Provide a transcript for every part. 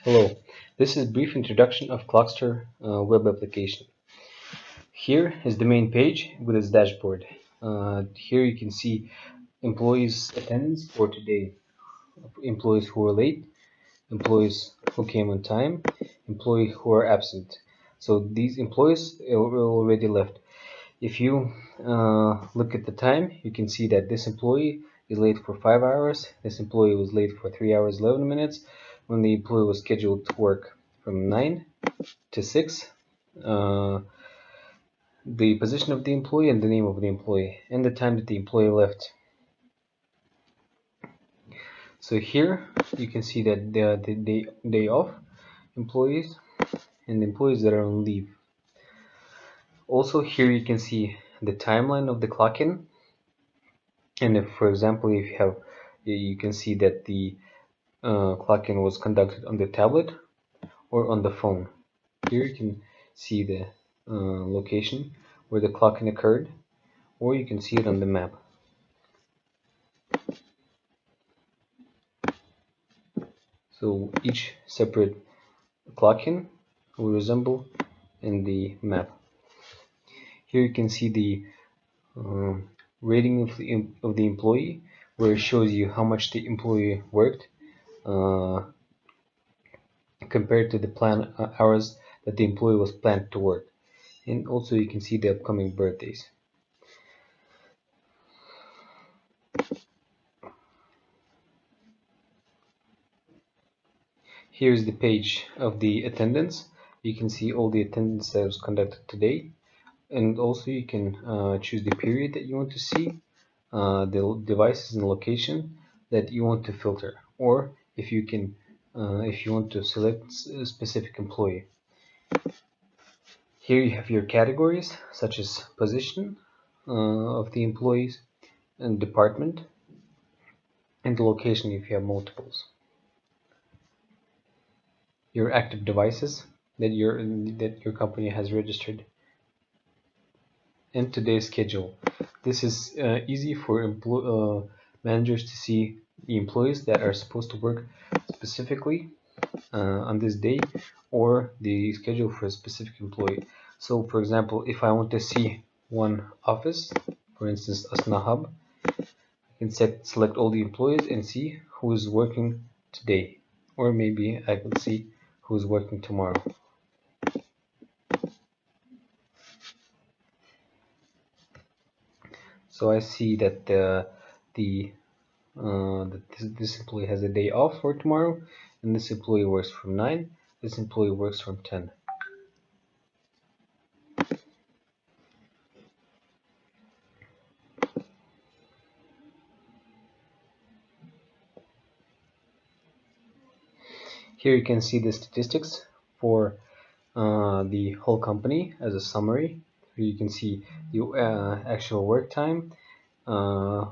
Hello, this is a brief introduction of Clockster Web application. Here is the main page with its dashboard. Here you can see employees' attendance for today, employees who were late, employees who came on time, employees who are absent. So these employees are already left. If you look at the time, you can see that this employee is late for 5 hours. This employee was late for 3 hours 11 minutes when the employee was scheduled to work from 9 to 6. The position of the employee and the name of the employee and the time that the employee left. So here you can see that they are the day off employees and the employees that are on leave. Also here you can see the timeline of the clock in, and if, for example, if you have, you can see that the clock in was conducted on the tablet or on the phone. Here you can see the location where the clock in occurred, or you can see it on the map. So each separate clock-in will resemble in the map. Here you can see the rating of the employee, where it shows you how much the employee worked compared to the plan hours that the employee was planned to work. And also you can see the upcoming birthdays. Here's the page of the attendance. You can see all the attendance that was conducted today, and also you can choose the period that you want to see, the devices and location that you want to filter, or if you can if you want to select a specific employee. Here you have your categories such as position of the employees and department, and the location if you have multiples. Your active devices that your company has registered, and today's schedule. This is easy for managers to see the employees that are supposed to work specifically on this day, or the schedule for a specific employee. So for example, if I want to see one office, for instance Asna Hub, I can select all the employees and see who is working today, or maybe I can see who is working tomorrow. So I see that this employee has a day off for tomorrow, and this employee works from 9, this employee works from 10. Here you can see the statistics for the whole company as a summary. Here you can see the actual work time, the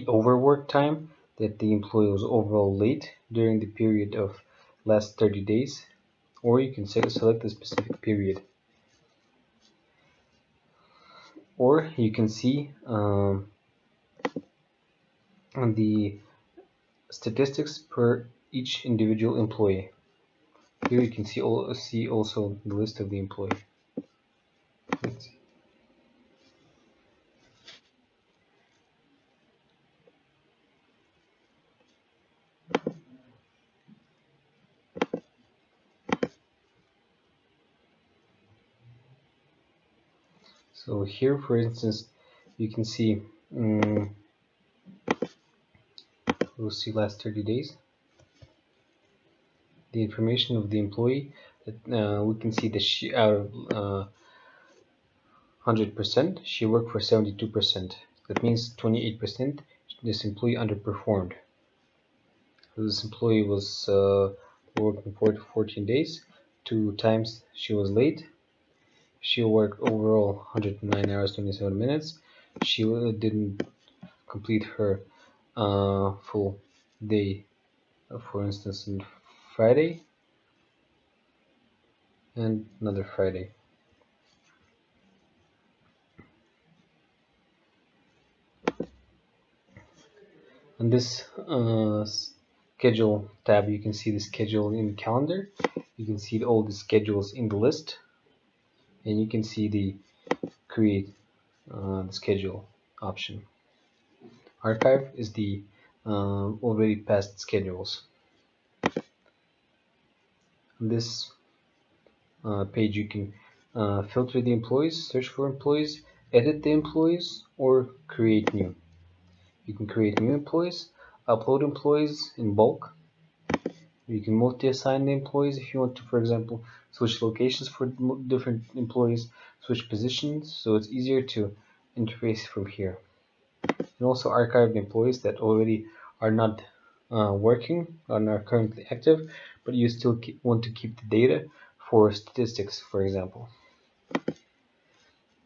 overwork time, that the employee was overall late during the period of last 30 days, or you can select a specific period. Or you can see the statistics per each individual employee. Here you can see also the list of the employee. Let's see. So here, for instance, you can see we'll see last 30 days. The information of the employee that we can see that she out of 100%, she worked for 72%. That means 28% this employee underperformed. This employee was working for 14 days. 2 times she was late. She worked overall 109 hours 27 minutes. She didn't complete her full day, for instance, on Friday and another Friday. And this schedule tab, you can see the schedule in the calendar. You can see all the schedules in the list, and you can see the create the schedule option. Archive is the already past schedules. On this page, you can filter the employees, search for employees, edit the employees, or create new. You can create new employees, upload employees in bulk. You can multi-assign the employees if you want to, for example, switch locations for different employees, switch positions, so it's easier to interface from here. You can also archive the employees that already are not working and are currently active, but you still want to keep the data for statistics, for example.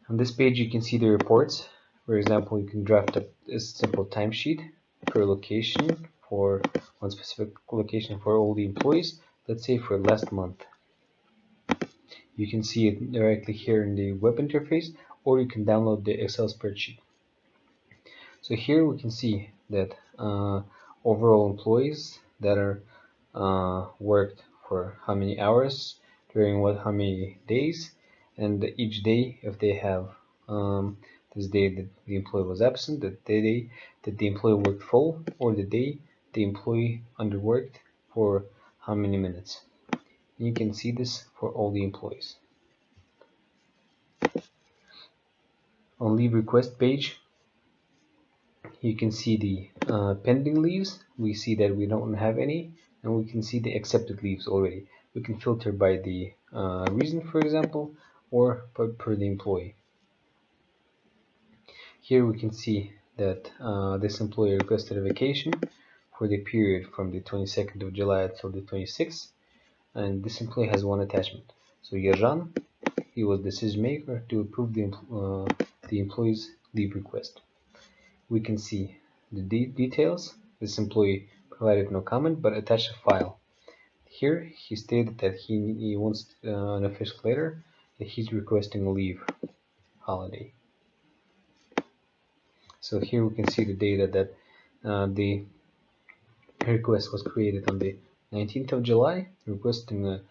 On this page, you can see the reports. For example, you can draft up a simple timesheet per location for one specific location for all the employees, let's say for last month. You can see it directly here in the web interface, or you can download the Excel spreadsheet. So here we can see that overall employees that are worked for how many hours during how many days, and each day if they have this day that the employee was absent, the day that the employee worked full, or the day the employee underworked for how many minutes. And you can see this for all the employees. On leave request page, you can see the pending leaves. We see that we don't have any, and we can see the accepted leaves already. We can filter by the reason, for example, or per the employee. Here we can see that this employee requested a vacation for the period from the 22nd of July until the 26th, and this employee has one attachment. So Yerjan, he was the decision maker to approve the employee's leave request. We can see the details. This employee provided no comment but attached a file. Here he stated that he wants an official letter that he's requesting a leave holiday. So here we can see the data that the request was created on the 19th of July, requesting a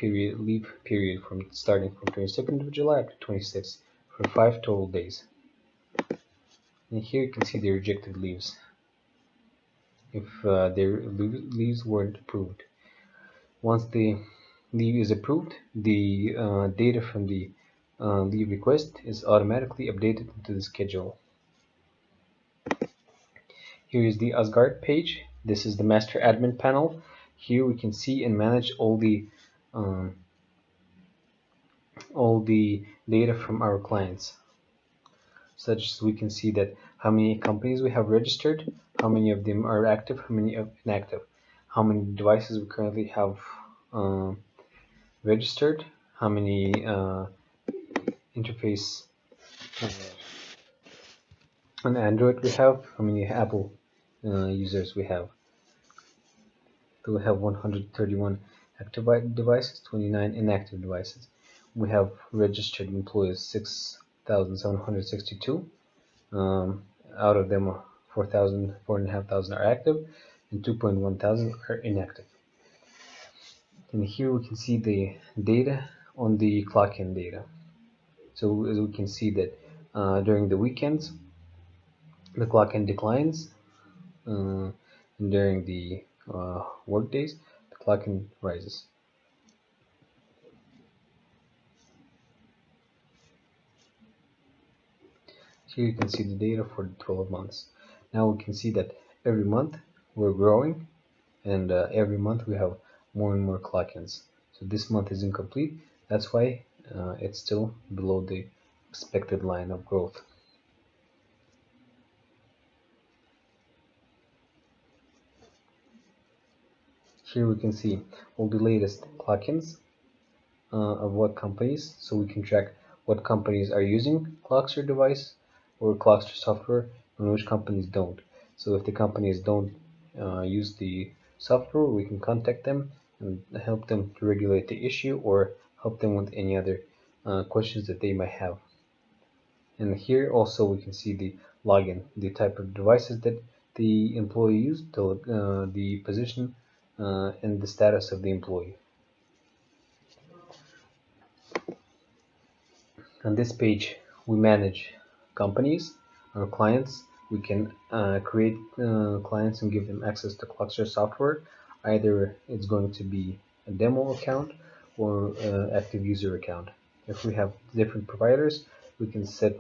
leave period from starting from 22nd of July up to 26th for 5 total days. And here you can see the rejected leaves if their leaves weren't approved. Once the leave is approved, the data from the leave request is automatically updated into the schedule. Here is the Asgard page. This is the master admin panel. Here we can see and manage all the data from our clients, such as we can see that how many companies we have registered, how many of them are active, how many are inactive, how many devices we currently have registered, how many interface on Android we have, how many Apple users we have. So we have 131 active devices, 29 inactive devices. We have registered employees 6,762. Out of them, 4,500 are active, and 2.1 thousand are inactive. And here we can see the data on the clock-in data. So as we can see that during the weekends, the clock-in declines, and during the work days, the clock-in rises. Here you can see the data for the 12 months. Now we can see that every month we're growing, and every month we have more and more clock-ins. So this month is incomplete. That's why it's still below the expected line of growth. Here we can see all the latest clock-ins of what companies, so we can track what companies are using Clockster device or Clockster software and which companies don't. So if the companies don't use the software, we can contact them and help them to regulate the issue or help them with any other questions that they might have. And here also we can see the login, the type of devices that the employee used, the position, and the status of the employee. On this page, we manage companies, our clients. We can create clients and give them access to Clockster software. Either it's going to be a demo account or active user account. If we have different providers, we can set,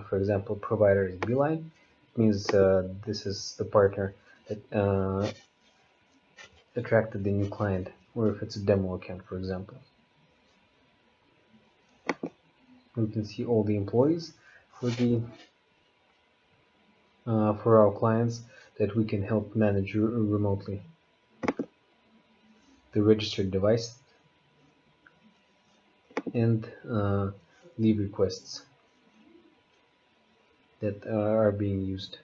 for example, provider is Beeline. It means this is the partner that attracted the new client, or if it's a demo account, for example. We can see all the employees for the for our clients that we can help manage remotely. The registered device and leave requests that are being used.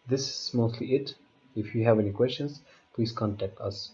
This is mostly it. If you have any questions, please contact us.